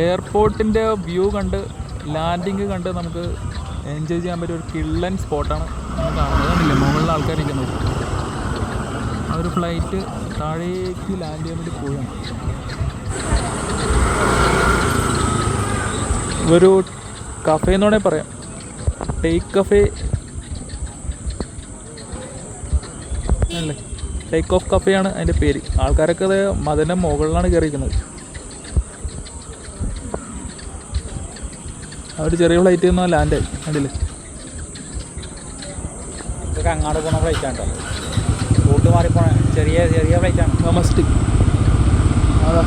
എയർപോർട്ടിൻ്റെ വ്യൂ കണ്ട് ലാൻഡിങ് കണ്ട് നമുക്ക് എൻജോയ് ചെയ്യാൻ പറ്റിയ ഒരു കിള്ളൻ സ്പോട്ടാണ് നമ്മൾ കാണുന്നത്. കണ്ടില്ലേ മുകളിൽ ആൾക്കാർ ഇരിക്കുന്നത്. ആ ഒരു ഫ്ലൈറ്റ് താഴേക്ക് ലാൻഡ് ചെയ്യാൻ വേണ്ടി പോവുകയാണ്. ഒരു കഫേ എന്ന് വേണമെങ്കിൽ പറയാം. ടേക്ക് കഫേ അല്ലേ, ടേക്ക് ഓഫ് കഫേയാണ് അതിൻ്റെ പേര്. ആൾക്കാരൊക്കെ അത് മതിൻ്റെ മുകളിലാണ് കയറിയിരിക്കുന്നത്. അവർ ചെറിയ ഫ്ലൈറ്റ് നിന്നാൽ ലാൻഡായി. കണ്ടില്ലേ, ഇതൊക്കെ അങ്ങോട്ട് പോകുന്ന ഫ്ലൈറ്റാണ് കേട്ടോ. റൂട്ട് മാറിപ്പോണ ചെറിയ ചെറിയ ഫ്ലൈറ്റാണ്. ഡൊമസ്റ്റിക്. അതാ